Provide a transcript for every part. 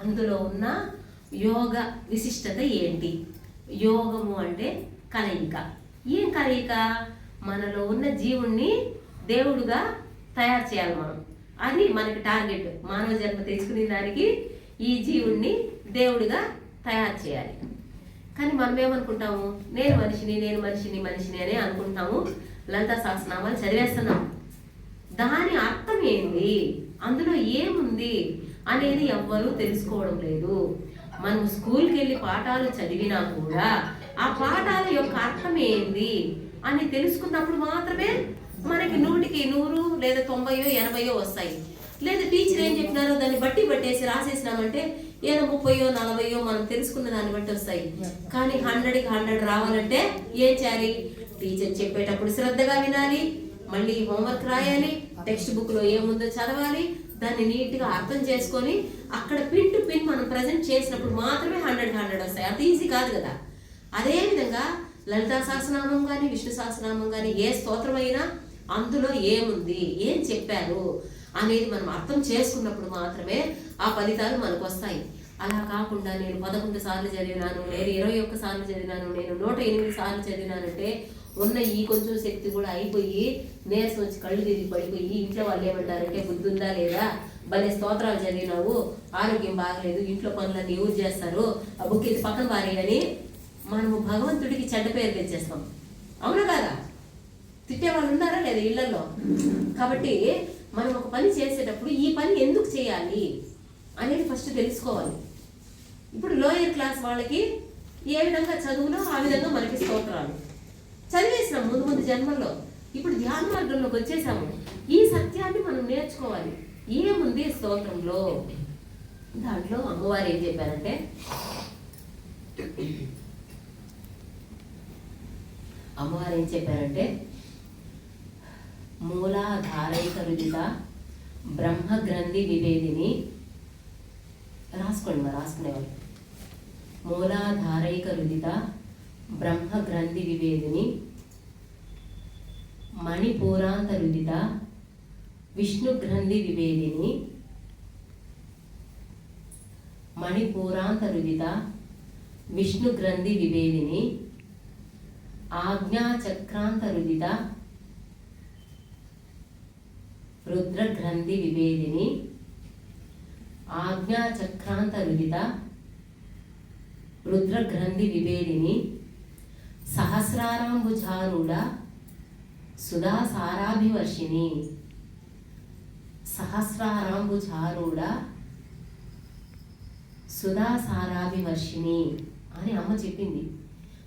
అందులో ఉన్న యోగ విశిష్టత ఏంటి? యోగము అంటే కలయిక. ఏం కలయిక? మనలో ఉన్న జీవుణ్ణి దేవుడుగా తయారు చేయాలి మనం. అది మనకి టార్గెట్. మానవ జన్మ తెచ్చుకునే దానికి ఈ జీవుణ్ణి దేవుడిగా తయారు చేయాలి. కానీ మనం ఏమనుకుంటాము? నేను మనిషిని అని అనుకుంటాము. లలితా సహస్రనామాలు చదివేస్తున్నాం. దాని అర్థం ఏంది, అందులో ఏముంది అనేది ఎవ్వరూ తెలుసుకోవడం లేదు. మనం స్కూల్కి వెళ్ళి పాఠాలు చదివినా కూడా ఆ పాఠాల యొక్క అర్థం ఏంది అని తెలుసుకున్నప్పుడు మాత్రమే మనకి 100కి 100 లేదా 90 80 వస్తాయి. లేదా టీచర్ ఏం చెప్పినారో దాన్ని బట్టేసి రాసేసినామంటే ఏదో 30 40 మనం తెలుసుకున్న దాన్ని బట్టి వస్తాయి. కానీ 100కి 100 రావాలంటే ఏం చేయాలి? టీచర్ చెప్పేటప్పుడు శ్రద్ధగా వినాలి, మళ్ళీ హోంవర్క్ రాయాలి, టెక్స్ట్ బుక్ లో ఏముందో చదవాలి, దాన్ని నీట్గా అర్థం చేసుకొని అక్కడ పిన్ టు పిన్ మనం ప్రజెంట్ చేసినప్పుడు మాత్రమే 100కి 100 వస్తాయి. అంత ఈజీ కాదు కదా. అదేవిధంగా లలితా సహస్రనామం కానీ విష్ణు సహస్రనామం కానీ ఏ స్తోత్రమైనా అందులో ఏముంది, ఏం చెప్పారు అనేది మనం అర్థం చేసుకున్నప్పుడు మాత్రమే ఆ ఫలితాలు మనకు వస్తాయి. అలా కాకుండా నేను 11 సార్లు చదివినాను, నేను 21 సార్లు చదివినాను, నేను 108 సార్లు చదివినానంటే ఉన్న ఈ కొంచెం శక్తి కూడా అయిపోయి నీరసం వచ్చి కళ్ళు తిరిగి పడిపోయి ఇంట్లో వాళ్ళు ఏమంటారంటే బుద్ధి ఉందా లేదా, భలే స్తోత్రాలు చదివినావు, ఆరోగ్యం బాగలేదు, ఇంట్లో పనులన్నీ ఎవరు చేస్తారు, ఆ బుక్ ఇది పక్కన పారేయని మనము భగవంతుడికి చెడ్డ పేరు తెచ్చేస్తాం. అవునా కాదా? తిట్టేవాళ్ళు ఉన్నారా లేదా ఇళ్లలో? కాబట్టి మనం ఒక పని చేసేటప్పుడు ఈ పని ఎందుకు చేయాలి అనేది ఫస్ట్ తెలుసుకోవాలి. ఇప్పుడు లోయర్ క్లాస్ వాళ్ళకి ఏ విధంగా చదువులో ఆ విధంగా మనకి స్తోత్రాలు చదివేసినాం ముందు జన్మల్లో. ఇప్పుడు ధ్యాన మార్గంలోకి వచ్చేసాము. ఈ సత్యాన్ని మనం నేర్చుకోవాలి. ఏముంది స్తోత్రంలో? దాంట్లో అమ్మవారు ఏం చెప్పారంటే, మూలాధారైక రుదిత బ్రహ్మగ్రంథి వివేదిని. రాసుకోండి, మరి రాసుకునేవాళ్ళు. మూలాధారైక రుదిత బ్రహ్మగ్రంథి వివేదిని మణిపూరాంత రుదిత విష్ణుగ్రంథి వివేదిని మణిపూరాంత రుదిత విష్ణుగ్రంథి వివేదిని ఆజ్ఞాచక్రాంత రుదిత రుద్రగ్రంథి వివేదిని ఆజ్ఞాచక్రాంత రుదిత రుద్రగ్రంథి వివేదిని సహస్రారాంబుజారూఢ సుధాసారాభివర్షిణి సహస్రారాంబుజారూఢ సుధాసారాభివర్షిణి అని అమ్మ చెప్పింది.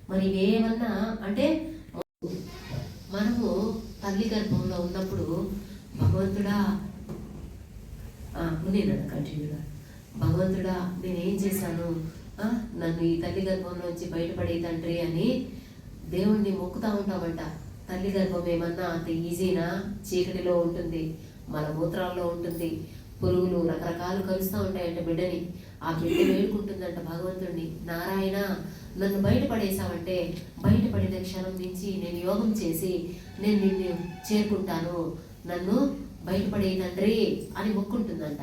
మరి ఇవేమన్నా అంటే మనము తల్లి గర్భంలో ఉన్నప్పుడు భగవంతుడా కంటిన్యూగా భగవంతుడా నేనేం చేశాను, నన్ను ఈ తల్లి గర్భంలోంచి బయటపడే తండ్రి అని దేవుణ్ణి మొక్కుతా ఉంటామంట. తల్లి గర్భం ఏమన్నా అంత ఈజీనా? చీకటిలో ఉంటుంది, మలమూత్రాల్లో ఉంటుంది, పురుగులు రకరకాలు కలుస్తూ ఉంటాయంట బిడ్డని. ఆ బిడ్డ వేడుకుంటుందంట భగవంతుడిని, నారాయణ నన్ను బయటపడేశావంటే బయటపడిన క్షణం నుంచి నేను యోగం చేసి నేను నిన్ను చేరుకుంటాను, నన్ను బయటపడే తండ్రి అని మొక్కుంటుందంట.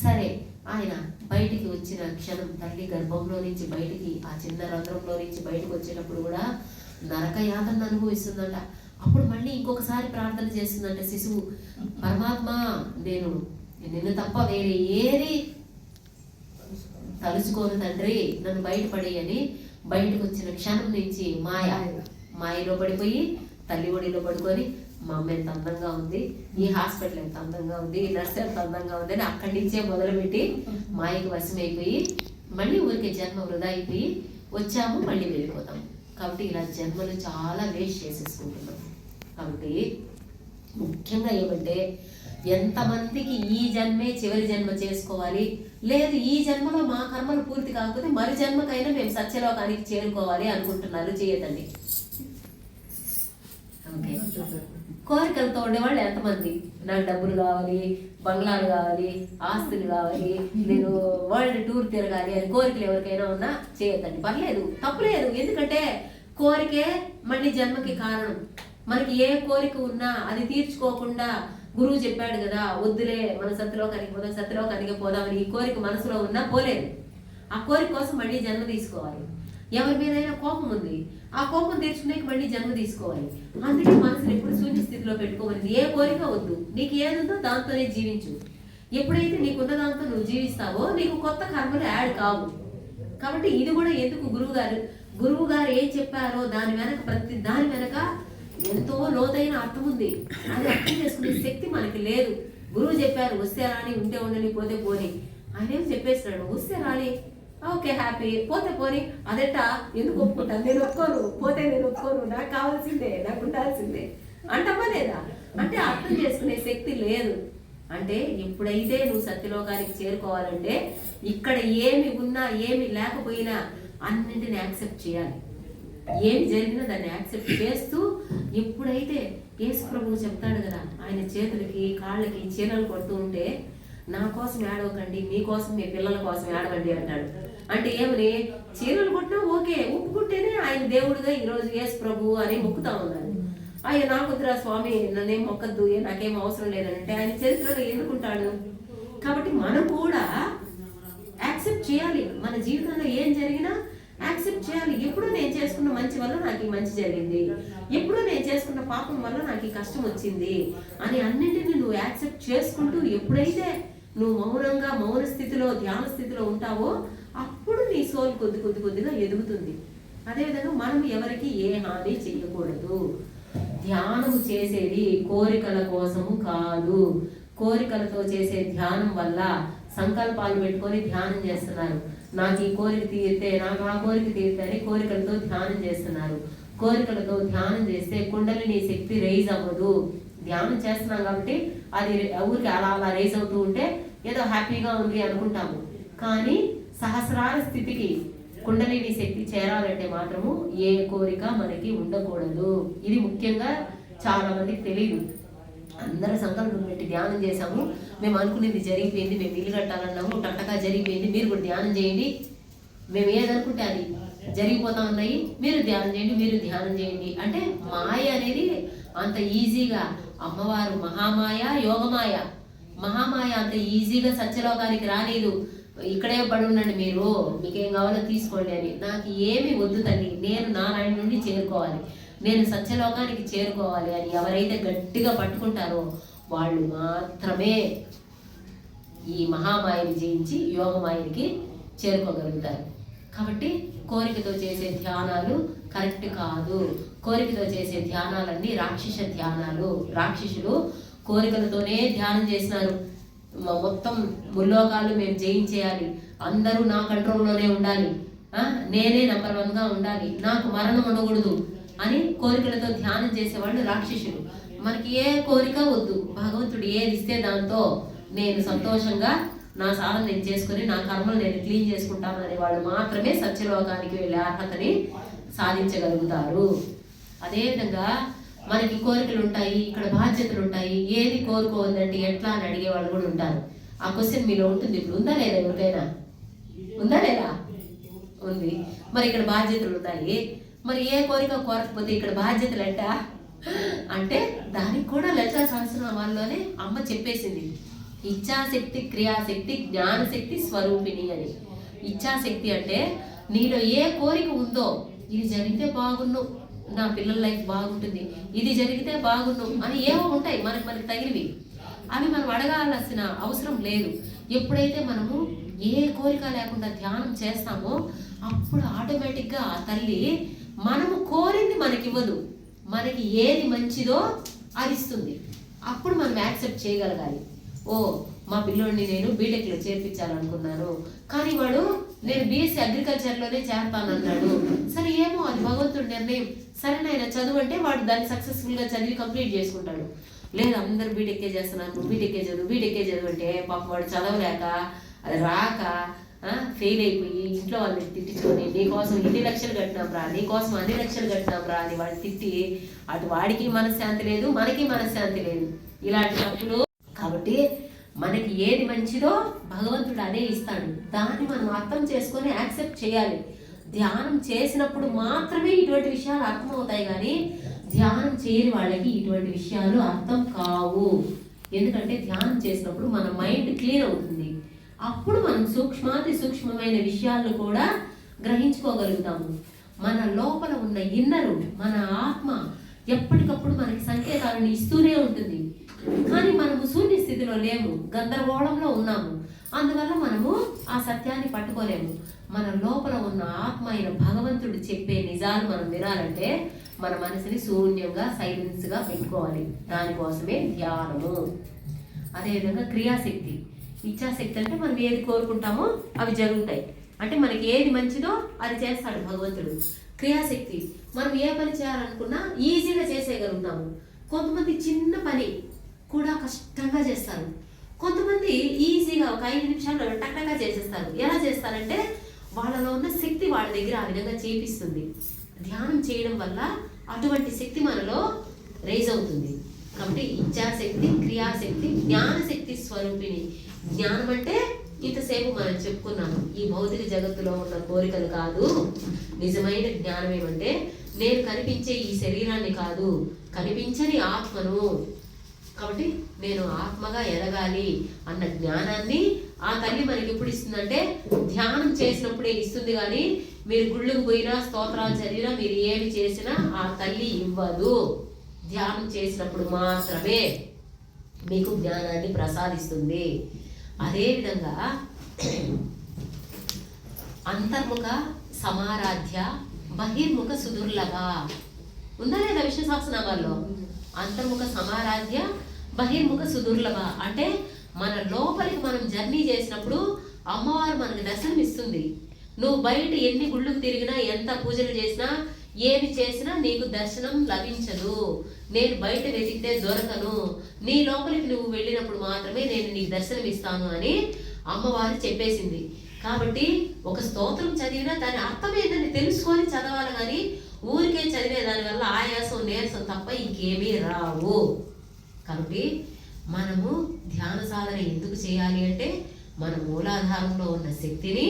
సరే, ఆయన బయటికి వచ్చిన క్షణం తల్లి గర్భంలో నుంచి బయటికి ఆ చిన్న రంధ్రంలో నుంచి బయటకు వచ్చేటప్పుడు కూడా నరక యాతన అనుభవిస్తుందంట. అప్పుడు మళ్ళీ ఇంకొకసారి ప్రార్థన చేస్తుందంట శిశువు, పరమాత్మ నేను నిన్ను తప్ప వేరే ఏది తలుచుకోను తండ్రి, నన్ను బయటపడేయని. బయటకు వచ్చిన క్షణం నుంచి మాయలో పడిపోయి తల్లి ఒడిలో పడుకొని మా అమ్మ ఎంత అందంగా ఉంది, ఈ హాస్పిటల్ ఎంత అందంగా ఉంది, ఈ నర్స్ ఎంత అందంగా ఉంది అని అక్కడి నుంచే మొదలుపెట్టి మాయకి వశమైపోయి మళ్ళీ ఊరికే జన్మ వృధా అయిపోయి వచ్చాము, మళ్ళీ వెళ్ళిపోతాము. కాబట్టి ఇలా జన్మలు చాలా వేస్ట్ చేసేసుకుంటున్నాం. కాబట్టి ముఖ్యంగా ఏమంటే ఎంతమందికి ఈ జన్మే చివరి జన్మ చేసుకోవాలి, లేదు ఈ జన్మలో మా కర్మలు పూర్తి కాకపోతే మరి జన్మకైనా మేము సత్యలోకానికి చేరుకోవాలి అనుకుంటున్నారు, చేయదండి. ఓకే, కోరికలతో ఉండేవాళ్ళు ఎంతమంది? నాకు డబ్బులు కావాలి, బంగ్లాలు కావాలి, ఆస్తులు కావాలి, నేను వరల్డ్ టూర్ తిరగాలి అని కోరికలు ఎవరికైనా ఉన్నా చేయొద్దండి, పర్లేదు, తప్పులేదు. ఎందుకంటే కోరికే మళ్ళీ జన్మకి కారణం. మనకి ఏ కోరిక ఉన్నా అది తీర్చుకోకుండా గురువు చెప్పాడు కదా, వద్దులే మన సత్యలోకానికి పోదామని ఈ కోరిక మనసులో ఉన్నా పోలేదు. ఆ కోరిక కోసం మళ్ళీ జన్మ తీసుకోవాలి. ఎవరి మీదైనా కోపం ఉంది, ఆ కోపం తీర్చుకునే మళ్ళీ జన్మ తీసుకోవాలి. అందుకే మనసుని ఎప్పుడు శూన్య స్థితిలో పెట్టుకోవాలి. ఏ కోరిక వద్దు, నీకు ఏదుందో దాంతోనే జీవించు. ఎప్పుడైతే నీకున్న దాంతో నువ్వు జీవిస్తావో నీకు కొత్త కర్మలు యాడ్ కావు. కాబట్టి ఇది కూడా ఎందుకు గురువు గారు ఏం చెప్పారో దాని వెనక ఎంతో లోతైన అర్థం ఉంది. అది అర్థం చేసుకునే శక్తి మనకి లేదు. గురువు చెప్పారు వస్తే రాని, ఉంటే ఉండని, పోతే పోని. ఆయన ఏం చెప్పేస్తున్నాడు, వస్తే రాని, ఓకే హ్యాపీ, పోతే పోని. అదెట్టా ఎందుకు ఒప్పుకుంటాను, నేను ఒప్పుకోను, పోతే నేను ఒప్పుకోను, నాకు కావాల్సిందే, నాకు ఉండాల్సిందే అంటమ్మా లేదా? అంటే అర్థం చేసుకునే శక్తి లేదు. అంటే ఎప్పుడైతే నువ్వు సత్యలోకానికి చేరుకోవాలంటే ఇక్కడ ఏమి ఉన్నా ఏమి లేకపోయినా అన్నింటిని యాక్సెప్ట్ చేయాలి. ఏమి జరిగినా దాన్ని యాక్సెప్ట్ చేస్తూ, ఎప్పుడైతే యేసు ప్రభువు చెప్తాడు కదా, ఆయన చేతులకి కాళ్ళకి చీరలు కొడుతూ ఉంటే, నా కోసం ఏడవకండి, మీకోసం మీ పిల్లల కోసం ఏడవండి అంటాడు. అంటే ఏమని, చీరలు కొట్టినా ఓకే, ఒప్పుకుంటేనే ఆయన దేవుడుగా ఈరోజు యేసు ప్రభువు అని మొక్కుతా ఉన్నారు. ఆయన నాకుద్రా స్వామి, నన్నేం మొక్కద్దు, నాకేం అవసరం లేదంటే ఆయన చరిత్రలో ఎందుకుంటాడు? కాబట్టి మనం కూడా యాక్సెప్ట్ చేయాలి. మన జీవితంలో ఏం జరిగినా యాక్సెప్ట్ చేయాలి. ఎప్పుడో నేను చేసుకున్న మంచి వల్ల నాకు ఈ మంచి జరిగింది, ఎప్పుడో నేను చేసుకున్న పాపం వల్ల నాకు ఈ కష్టం వచ్చింది అని అన్నింటినీ నువ్వు యాక్సెప్ట్ చేసుకుంటూ ఎప్పుడైతే నువ్వు మౌనంగా మౌన స్థితిలో ధ్యాన స్థితిలో ఉంటావో అప్పుడు నీ సోల్ కొద్దిగా ఎదుగుతుంది. అదేవిధంగా మనం ఎవరికి ఏ హాని చేయకూడదు. ధ్యానము చేసేది కోరికల కోసము కాదు. కోరికలతో చేసే ధ్యానం వల్ల సంకల్పాలు పెట్టుకొని ధ్యానం చేస్తున్నారు. నాకు ఈ కోరిక తీరితే, నాకు ఆ కోరిక తీరితే అని కోరికలతో ధ్యానం చేస్తున్నారు. కోరికలతో ధ్యానం చేస్తే కుండలిని శక్తి రైజ్ అవ్వదు. ధ్యానం చేస్తున్నాం కాబట్టి అది ఊరికి అలా రైజ్ అవుతూ ఉంటే ఏదో హ్యాపీగా ఉంది అనుకుంటాము. కానీ సహస్రార స్థితికి కుండలిని శక్తి చేరాలంటే మాత్రము ఏ కోరిక మనకి ఉండకూడదు. ఇది ముఖ్యంగా చాలా మందికి తెలియదు. అందరూ సంకల్పం పెట్టి ధ్యానం చేసాము, మేము అనుకునేది జరిగిపోయింది, మేము ఇల్లు కట్టాలన్నాము, టంటగా జరిగిపోయింది, మీరు కూడా ధ్యానం చేయండి, మేము ఏదనుకుంటే అది జరిగిపోతా ఉన్నాయి, మీరు ధ్యానం చేయండి అంటే మాయ అనేది అంత ఈజీగా, అమ్మవారు మహామాయ యోగమాయ, మహామాయ అంత ఈజీగా సత్యలోకానికి రాలేదు. ఇక్కడే పడి ఉండండి, మీరు మీకేం కావాలో తీసుకోండి అని. నాకు ఏమి వద్దు తల్లి, నేను నారాయణ నుండి చేరుకోవాలి, నేను సత్యలోకానికి చేరుకోవాలి అని ఎవరైతే గట్టిగా పట్టుకుంటారో వాళ్ళు మాత్రమే ఈ మహామాయని జయించి యోగమాయనికి చేరుకోగలుగుతారు. కాబట్టి కోరికతో చేసే ధ్యానాలు కరెక్ట్ కాదు. కోరికతో చేసే ధ్యానాలన్నీ రాక్షస ధ్యానాలు. రాక్షసులు కోరికలతోనే ధ్యానం చేసినారు. మొత్తం ముల్లోకాలు మేము జయించేయాలి, అందరూ నా కంట్రోల్లోనే ఉండాలి, నేనే నెంబర్ 1గా ఉండాలి, నాకు మరణం ఉండకూడదు అని కోరికలతో ధ్యానం చేసేవాళ్ళు రాక్షసులు. మనకి ఏ కోరిక వద్దు, భగవంతుడు ఏది ఇస్తే దాంతో నేను సంతోషంగా నా సాధన నేను చేసుకుని నా కర్మలు నేను క్లీన్ చేసుకుంటాను అనే వాళ్ళు మాత్రమే సత్యలోకానికి వెళ్ళే అర్హతని సాధించగలుగుతారు. అదేవిధంగా మనకి కోరికలు ఉంటాయి, ఇక్కడ బాధ్యతలు ఉంటాయి, ఏది కోరుకోవద్దంటే ఎట్లా అని అడిగే వాళ్ళు కూడా ఉంటారు. ఆ క్వశ్చన్ మీలో ఉంటుంది. ఇప్పుడు ఉందా లేదా, ఎవరికైనా ఉందా లేదా? ఉంది. మరి ఇక్కడ బాధ్యతలు ఉన్నాయి, మరి ఏ కోరిక కోరకపోతే ఇక్కడ బాధ్యతలు ఎట్టా అంటే దానికి కూడా లలితా సహస్రనామాల్లోనే అమ్మ చెప్పేసింది, ఇచ్ఛాశక్తి, క్రియాశక్తి, జ్ఞానశక్తి స్వరూపిణి అని. ఇచ్ఛాశక్తి అంటే నీలో ఏ కోరిక ఉందో, ఇది జరిగితే బాగున్ను, నా పిల్లల లైఫ్ బాగుంటుంది, ఇది జరిగితే బాగున్ను అని ఏవో ఉంటాయి మనకి తగినవి. అవి మనం అడగాల్సిన అవసరం లేదు. ఎప్పుడైతే మనము ఏ కోరిక లేకుండా ధ్యానం చేస్తామో అప్పుడు ఆటోమేటిక్గా ఆ తల్లి మనము కోరింది మనకివ్వదు, మనకి ఏది మంచిదో అది ఇస్తుంది. అప్పుడు మనం యాక్సెప్ట్ చేయగలగాలి. ఓ మా పిల్లోడిని నేను బీటెక్లో చేర్పించాలనుకున్నాను, కానీ వాడు నేను బీఎస్సీ అగ్రికల్చర్లోనే చేరతానన్నాడు. సరే ఏమో అది భగవంతుడి నిర్ణయం. సరే నాయన చదువు అంటే వాడు దాన్ని సక్సెస్ఫుల్గా చదివి కంప్లీట్ చేసుకుంటాడు. లేదు అందరూ బీటెక్కే చేస్తున్నాను, బీటెక్కే చదువు అంటే పాపం వాడు చదవలేక అది రాక ఫెయిల్ అయిపోయి ఇంట్లో వాళ్ళని తిట్టించుకొని నీకోసం ఇన్ని లక్షలు కట్టినాం రా, నీకోసం అన్ని లక్షలు కట్టినాం రా అని వాడిని తిట్టి అటు వాడికి మనశ్శాంతి లేదు, మనకి మనశ్శాంతి లేదు. ఇలాంటి తప్పులు. కాబట్టి మనకి ఏది మంచిదో భగవంతుడు అదే ఇస్తాడు. దాన్ని మనం అర్థం చేసుకొని యాక్సెప్ట్ చేయాలి. ధ్యానం చేసినప్పుడు మాత్రమే ఇటువంటి విషయాలు అర్థమవుతాయి, కానీ ధ్యానం చేయని వాళ్ళకి ఇటువంటి విషయాలు అర్థం కావు. ఎందుకంటే ధ్యానం చేసినప్పుడు మన మైండ్ క్లీన్ అవుతుంది. అప్పుడు మనం సూక్ష్మాతి సూక్ష్మమైన విషయాలను కూడా గ్రహించుకోగలుగుతాము. మన లోపల ఉన్న ఇన్నరు, మన ఆత్మ ఎప్పటికప్పుడు మనకి సంకేతాలను ఇస్తూనే ఉంటుంది. కానీ మనము శూన్య స్థితిలో లేము, గందరగోళంలో ఉన్నాము. అందువల్ల మనము ఆ సత్యాన్ని పట్టుకోలేము. మన లోపల ఉన్న ఆత్మ అయిన భగవంతుడు చెప్పే నిజాలు మనం వినాలంటే మన మనసుని శూన్యంగా సైలెన్స్గా పెట్టుకోవాలి. దానికోసమే ధ్యానము. అదేవిధంగా క్రియాశక్తి, ఇచ్ఛాశక్తి అంటే మనం ఏది కోరుకుంటామో అవి జరుగుతాయి. అంటే మనకి ఏది మంచిదో అది చేస్తాడు భగవంతుడు. క్రియాశక్తి, మనం ఏ పని చేయాలనుకున్నా ఈజీగా చేసేయగలుగుతాము. కొంతమంది చిన్న పని కూడా కష్టంగా చేస్తారు. కొంతమంది ఈజీగా ఒక 5 నిమిషాల్లో టక్కగా చేసేస్తారు. ఎలా చేస్తారంటే వాళ్ళలో ఉన్న శక్తి వాళ్ళ దగ్గర ఆ విధంగా చేపిస్తుంది. ధ్యానం చేయడం వల్ల అటువంటి శక్తి మనలో రైజ్ అవుతుంది. కాబట్టి ఇచ్ఛాశక్తి, క్రియాశక్తి, జ్ఞానశక్తి స్వరూపిణి. జ్ఞానం అంటే ఇంతసేపు మనం చెప్పుకున్నాము, ఈ భౌతిక జగత్తులో ఉన్న కోరికలు కాదు. నిజమైన జ్ఞానం ఏమంటే నేను కనిపించే ఈ శరీరాన్ని కాదు, కనిపించని ఆత్మను. కాబట్టి నేను ఆత్మగా ఎదగాలి అన్న జ్ఞానాన్ని ఆ తల్లి మనకి ఎప్పుడు ఇస్తుందంటే ధ్యానం చేసినప్పుడే ఇస్తుంది. కానీ మీరు గుళ్ళకు పోయినా, స్తోత్రాలు చదివినా, మీరు ఏమి చేసినా ఆ తల్లి ఇవ్వదు. ధ్యానం చేసినప్పుడు మాత్రమే మీకు జ్ఞానాన్ని ప్రసాదిస్తుంది. అదేవిధంగా అంతర్ముఖ సమారాధ్య బహిర్ముఖ సుదుర్లభ ఉందా లేదా విష్ణు సహస్రనామాల్లో? అంతర్ముఖ సమారాధ్య బహిర్ముఖ సుదుర్లభ అంటే మన లోపలికి మనం జర్నీ చేసినప్పుడు అమ్మవారు మనకు దర్శనం ఇస్తుంది. నువ్వు బయట ఎన్ని గుళ్ళకు తిరిగినా, ఎంత పూజలు చేసినా, ఏమి చేసినా నీకు దర్శనం లభించదు. నేను బయట వెతికితే దొరకను. నీ లోపలికి నువ్వు వెళ్ళినప్పుడు మాత్రమే నేను నీకు దర్శనం ఇస్తాను అని అమ్మవారు చెప్పేసింది. కాబట్టి ఒక స్తోత్రం చదివినా దాని అర్థం ఏంటని తెలుసుకొని చదవాలి. కానీ ఊరికే చదివే దానివల్ల ఆయాసం, నీరసం తప్ప ఇంకేమీ రావు. కాబట్టి మనము ధ్యాన సాధన ఎందుకు చేయాలి అంటే మన మూలాధారంలో ఉన్న శక్తిని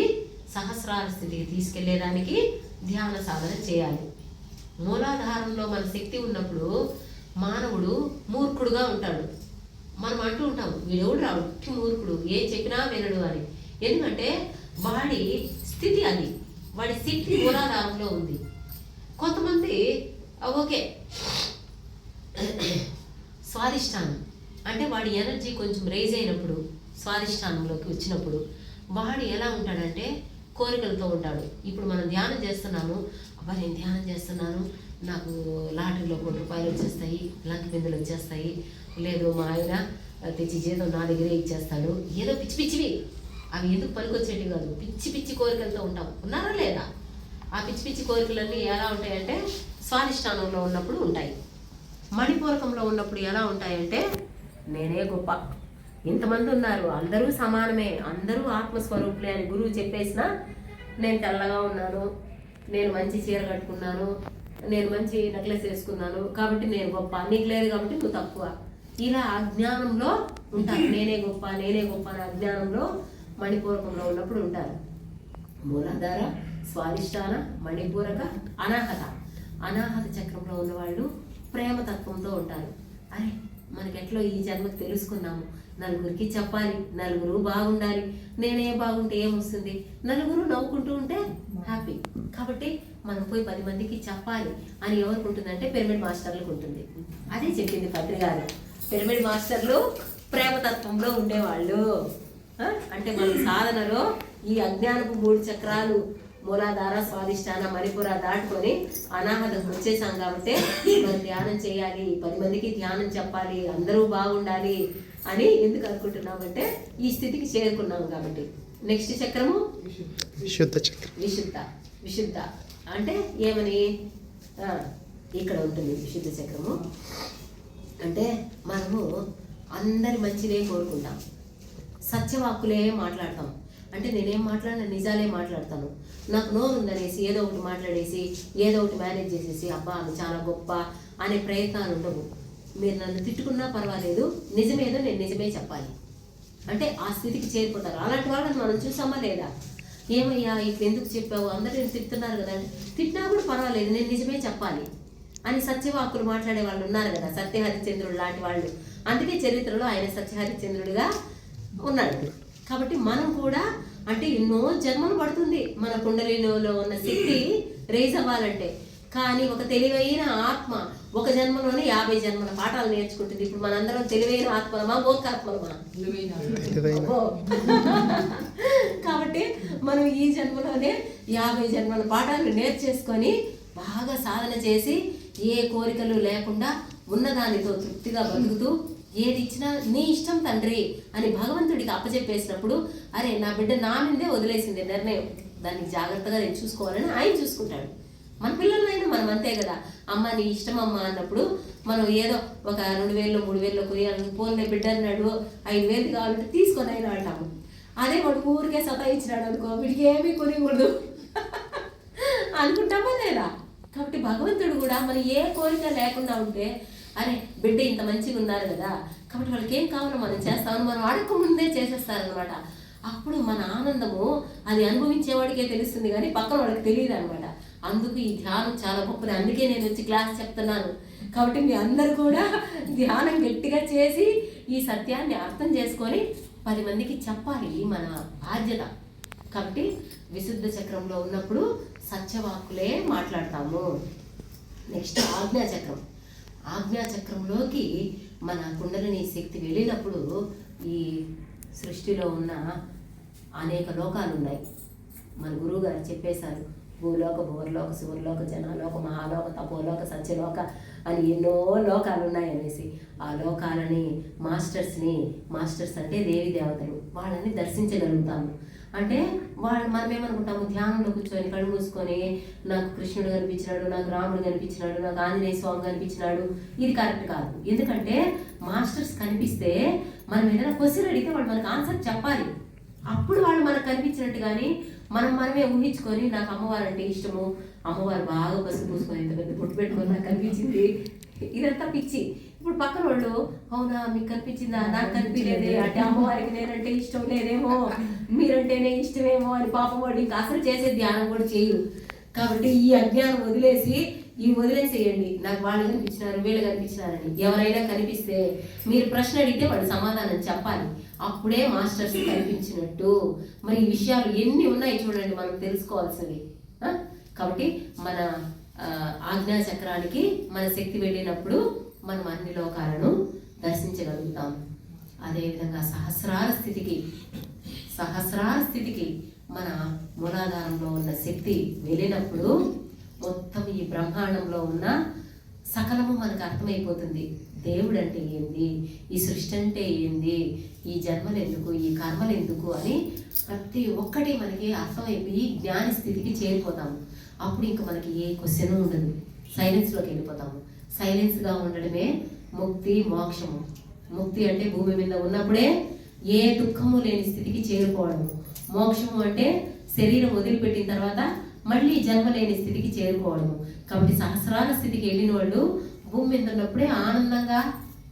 సహస్రార స్థితికి తీసుకెళ్లేదానికి ధ్యాన సాధన చేయాలి. మూలాధారంలో మన శక్తి ఉన్నప్పుడు మానవుడు మూర్ఖుడుగా ఉంటాడు. మనం అంటూ ఉంటాం, వీడెవడు రాడు మూర్ఖుడు, ఏం చెప్పినా వినడు అని. ఎందుకంటే వాడి స్థితి అది, వాడి శక్తి మూలాధారంలో ఉంది. కొంతమంది ఓకే స్వాదిష్టానం అంటే వాడి ఎనర్జీ కొంచెం రైజ్ అయినప్పుడు, స్వాదిష్టానంలోకి వచ్చినప్పుడు వాడు ఎలా ఉంటాడంటే కోరికలతో ఉంటాడు. ఇప్పుడు మనం ధ్యానం చేస్తున్నాము, అబ్బా నేను ధ్యానం చేస్తున్నాను, నాకు లాటరీలో ₹1 వచ్చేస్తాయి, లంక బిందులు వచ్చేస్తాయి, లేదు మా ఆయన తెచ్చి జీతం నా దగ్గరే ఇచ్చేస్తాడు, ఏదో పిచ్చి పిచ్చివి, అవి ఎందుకు పనికొచ్చేవి కాదు, పిచ్చి పిచ్చి కోరికలతో ఉంటాం. ఉన్నారా లేదా? ఆ పిచ్చి పిచ్చి కోరికలన్నీ ఎలా ఉంటాయంటే స్వాదిష్టానంలో ఉన్నప్పుడు ఉంటాయి. మణిపూరకంలో ఉన్నప్పుడు ఎలా ఉంటాయంటే నేనే గొప్ప, ఇంతమంది ఉన్నారు, అందరూ సమానమే, అందరూ ఆత్మస్వరూపులే అని గురువు చెప్పేసినా నేను తెల్లగా ఉన్నాను, నేను మంచి చీర కట్టుకున్నాను, నేను మంచి నెక్లెస్ వేసుకున్నాను కాబట్టి నేను గొప్ప, నీకు లేదు కాబట్టి నువ్వు తక్కువ, ఇలా అజ్ఞానంలో ఉంటారు. నేనే గొప్ప నేనే గొప్ప అని అజ్ఞానంలో మణిపూరకంలో ఉన్నప్పుడు ఉంటారు. మూలాధార, స్వాదిష్టాన, మణిపూరక, అనాహత చక్రంలో ఉన్నవాళ్ళు ప్రేమతత్వంతో ఉంటారు. అరే మనకెట్లో ఈ జన్మకు తెలుసుకున్నాము, నలుగురికి చెప్పాలి, నలుగురు బాగుండాలి, నేనే బాగుంటే ఏమొస్తుంది, నలుగురు నవ్వుకుంటూ ఉంటే హ్యాపీ, కాబట్టి మనం పోయి 10 మందికి చెప్పాలి అని ఎవరికి ఉంటుందంటే పిరమిడ్ మాస్టర్లకు ఉంటుంది. అదే చెప్పింది పత్రి గారు, పిరమిడ్ మాస్టర్లు ప్రేమతత్వంలో ఉండేవాళ్ళు. అంటే మన సాధనలో ఈ అజ్ఞానపు 3 చక్రాలు మూలాధార, స్వాదిష్టాన, మణిపుర దాటుకొని అనాహతకు వచ్చేసాం కాబట్టి మనం ధ్యానం చేయాలి, 10 మందికి ధ్యానం చెప్పాలి, అందరూ బాగుండాలి అని ఎందుకు అనుకుంటున్నామంటే ఈ స్థితికి చేరుకున్నాం కాబట్టి. నెక్స్ట్ చక్రము విశుద్ధ అంటే ఏమని ఇక్కడ ఉంటుంది. విశుద్ధ చక్రము అంటే మనము అందరి మంచిదే కోరుకుంటాం, సత్యవాక్కులే మాట్లాడతాం. అంటే నేనేం మాట్లాడినా నిజాలే మాట్లాడతాను. నాకు నోరు ఉందనేసి ఏదో ఒకటి మాట్లాడేసి ఏదో ఒకటి మేనేజ్ చేసేసి అబ్బా ఆమె చాలా గొప్ప అనే ప్రయత్నాలు ఉండవు. మీరు నన్ను తిట్టుకున్నా పర్వాలేదు, నిజమేదో నేను నిజమే చెప్పాలి అంటే ఆ స్థితికి చేరిపోతారు. అలాంటి వాళ్ళని మనం చూసామా లేదా? ఏమయ్యా ఇప్పుడు ఎందుకు చెప్పావు, అందరూ తిట్టున్నారు కదా అంటే తిట్టినా కూడా పర్వాలేదు, నేను నిజమే చెప్పాలి అని సత్యవాక్కులు మాట్లాడే వాళ్ళు ఉన్నారు కదా, సత్యహరిశ్చంద్రుడు లాంటి వాళ్ళు. అందుకే చరిత్రలో ఆయన సత్యహరిశ్చంద్రుడిగా ఉన్నాడు. కాబట్టి మనం కూడా అంటే ఎన్నో జన్మలు పడుతుంది మన కుండలిలో ఉన్న శక్తి రేజ్ అవ్వాలంటే. కానీ ఒక తెలివైన ఆత్మ ఒక జన్మలోనే 50 జన్మల పాఠాలు నేర్చుకుంటుంది. ఇప్పుడు మనందరం తెలివైన ఆత్మలమా మూర్ఖాత్మలమా? కాబట్టి మనం ఈ జన్మలోనే 50 జన్మల పాఠాలు నేర్చేసుకొని బాగా సాధన చేసి ఏ కోరికలు లేకుండా ఉన్నదానితో తృప్తిగా బతుకుతూ ఏది ఇచ్చినా నీ ఇష్టం తండ్రి అని భగవంతుడికి అప్పచెప్పేసినప్పుడు అరే నా బిడ్డ నా మీదే వదిలేసింది నిర్ణయం, దాన్ని జాగ్రత్తగా నేను చూసుకోవాలని ఆయన చూసుకుంటాడు. మన పిల్లలైనా మనం అంతే కదా, అమ్మ నీ ఇష్టం అమ్మ అన్నప్పుడు మనం ఏదో ఒక 2000 3000 కొనియాలని పోన్లే బిడ్డ అన్నాడు 5000 కావాలంటే తీసుకొని అయినా అంటాము. అదే వాడు ఊరికే సతాయించినాడు అనుకో వీడికి ఏమీ కొనికూడదు అనుకుంటామా లేదా? కాబట్టి భగవంతుడు కూడా మన ఏ కోరిక లేకుండా ఉంటే అరే బిడ్డ ఇంత మంచిగా ఉన్నారు కదా కాబట్టి వాళ్ళకి ఏం కావాలో మనం చేస్తామని మనం అడగక ముందే చేసేస్తారనమాట. అప్పుడు మన ఆనందము అది అనుభవించేవాడికే తెలుస్తుంది కానీ పక్కన వాడికి తెలియదు అనమాట. అందుకు ఈ ధ్యానం చాలా గొప్పది. అందుకే నేను వచ్చి క్లాస్ చెప్తున్నాను. కాబట్టి మీ అందరూ కూడా ధ్యానం గట్టిగా చేసి ఈ సత్యాన్ని అర్థం చేసుకొని 10 మందికి చెప్పాలి, మన బాధ్యత. కాబట్టి విశుద్ధ చక్రంలో ఉన్నప్పుడు సత్యవాక్కులే మాట్లాడతాము. నెక్స్ట్ ఆజ్ఞాచక్రం. ఆజ్ఞాచక్రంలోకి మన కుండలిని శక్తి వెళ్ళినప్పుడు ఈ సృష్టిలో ఉన్న అనేక లోకాలు ఉన్నాయి. మన గురువు గారు చెప్పేశారు, భూలోక భూవర్లోక శివర్లోక జనాలోక మహాలోక తపోలోక సత్యలోక అని ఎన్నో లోకాలు ఉన్నాయనేసి ఆ లోకాలని మాస్టర్స్ అంటే దేవి దేవతలు వాళ్ళని దర్శించగలుగుతాము. అంటే మనం ఏమనుకుంటాము, ధ్యానంలో కూర్చొని కళ్ళు మూసుకొని నాకు కృష్ణుడు కనిపించినాడు, నాకు రాముడు కనిపించినాడు, నాకు ఆంజనేయ స్వామి కనిపించినాడు, ఇది కరెక్ట్ కాదు. ఎందుకంటే మాస్టర్స్ కనిపిస్తే మనం ఏదైనా క్వశ్చన్ అడిగితే వాళ్ళు మనకు ఆన్సర్ చెప్పాలి. అప్పుడు వాళ్ళు మనకు కనిపించినట్టు. కానీ మనమే ఊహించుకొని నాకు అమ్మవారు అంటే ఇష్టము, అమ్మవారు బాగా పసుపు పూసుకొని ఇంత పెద్ద పుట్టు పెట్టుకొని నాకు కనిపించింది, ఇదంతా పిచ్చి. ఇప్పుడు పక్కన వాళ్ళు అవునా మీకు కనిపించిందా, నాకు కనిపించలేదే, అంటే అమ్మవారికి నేనంటే ఇష్టం లేదేమో, మీరంటేనే ఇష్టమేమో అని పాపం వాడు ఇంకా అసలు చేసే ధ్యానం కూడా చేయరు. కాబట్టి ఈ అజ్ఞానం వదిలేసేయండి. నాకు వాళ్ళు కనిపించినారు వీళ్ళు కనిపించినారని. ఎవరైనా కనిపిస్తే మీరు ప్రశ్న అడిగితే వాడు సమాధానం చెప్పాలి. అప్పుడే మాస్టర్స్ కనిపించినట్టు. మరి ఈ విషయాలు ఎన్ని ఉన్నాయి చూడండి మనం తెలుసుకోవాల్సినవి. కాబట్టి మన ఆజ్ఞా చక్రానికి మన శక్తి వెళ్ళినప్పుడు మనం అన్ని లోకాలను దర్శించగలుగుతాం. అదేవిధంగా సహస్రార స్థితికి మన మూలాధారంలో ఉన్న శక్తి వెళ్ళినప్పుడు మొత్తం ఈ బ్రహ్మాండంలో ఉన్న సకలము మనకు అర్థమైపోతుంది. దేవుడు అంటే ఏంది, ఈ సృష్టి అంటే ఏంది, ఈ జన్మలు ఎందుకు, ఈ కర్మలు ఎందుకు అని ప్రతి ఒక్కటి మనకి అర్థమైపోయి జ్ఞాని స్థితికి చేరిపోతాము. అప్పుడు ఇంక మనకి ఏ క్వశ్చన్ ఉండదు, సైలెన్స్లోకి వెళ్ళిపోతాము. సైలెన్స్గా ఉండడమే ముక్తి మోక్షము. ముక్తి అంటే భూమి మీద ఉన్నప్పుడే ఏ దుఃఖము లేని స్థితికి చేరుకోవడము. మోక్షము అంటే శరీరం వదిలిపెట్టిన తర్వాత మళ్ళీ జన్మ లేని స్థితికి చేరుకోవడము. కాబట్టి సహస్రాల స్థితికి వెళ్ళిన వాళ్ళు భూమి మీద ఉన్నప్పుడే ఆనందంగా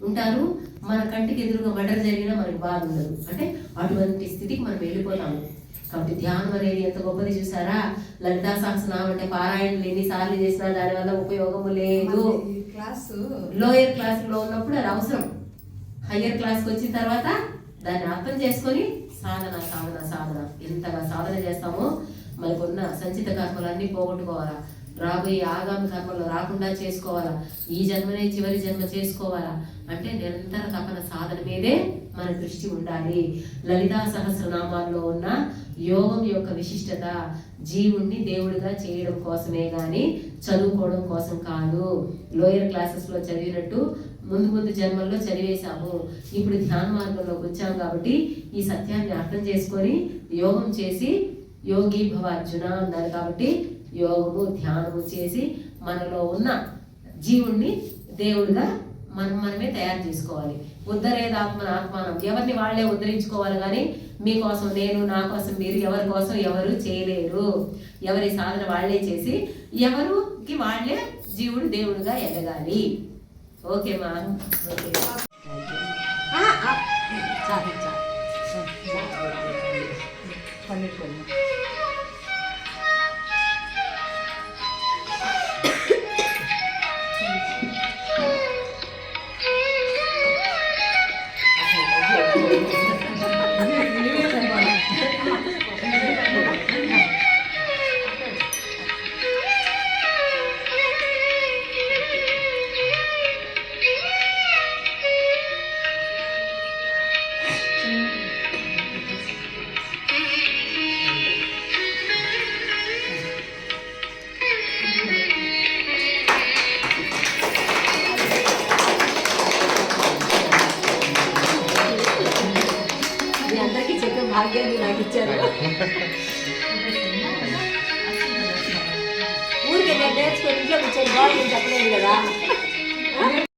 ఉంటారు. మన కంటికి ఎదురుగా మర్డర్ జరిగినా మనకు బాధ ఉండదు. అంటే అటువంటి స్థితికి మనం వెళ్ళిపోతాము. కాబట్టి ధ్యానం అనేది ఎంత గొప్పది చూసారా. లలితా సహస్రనామం అంటే పారాయణలు ఎన్నిసార్లు చేసినా దానివల్ల ఉపయోగము లేదు. లోయర్ క్లాసులో ఉన్నప్పుడు అది అవసరం. హయ్యర్ క్లాస్కి వచ్చిన తర్వాత దాన్ని అర్థం చేసుకొని సాధన ఎంతగా సాధన చేస్తామో మనకున్న సంచిత కర్మలన్నీ పోగొట్టుకోవాలా, రాబోయే ఆగామి కర్మలు రాకుండా చేసుకోవాలా, ఈ జన్మనే చివరి జన్మ చేసుకోవాలా అంటే నిరంతర తపన సాధన మీదే మన దృష్టి ఉండాలి. లలితా సహస్రనామాల్లో ఉన్న యోగం యొక్క విశిష్టత జీవుణ్ణి దేవుడిగా చేయడం కోసమే కానీ చదువుకోవడం కోసం కాదు. లోయర్ క్లాసెస్లో చదివినట్టు ముందు జన్మల్లో చదివేశాము. ఇప్పుడు ధ్యాన మార్గంలోకి వచ్చాము కాబట్టి ఈ సత్యాన్ని అర్థం చేసుకొని యోగం చేసి యోగి భవ అర్జున అన్నారు. కాబట్టి యోగము ధ్యానము చేసి మనలో ఉన్న జీవుణ్ణి దేవుడిగా మనమే తయారు చేసుకోవాలి. ఆత్మానం ఎవరిని వాళ్ళే ఉద్ధరించుకోవాలి కానీ మీకోసం నేను, నా కోసం మీరు, ఎవరి కోసం ఎవరు చేయలేరు. ఎవరి సాధన వాళ్ళే చేసి ఎవరికి వాళ్ళే జీవుడు దేవుడిగా ఎదగాలి. ఓకేమా? ఓకే. భాగ్యాన్ని నాకు ఇచ్చారు. ఊరికే నేను నేర్చుకొని ఇంట్లో కూర్చొని బాగుంది చెప్పలేదు కదా.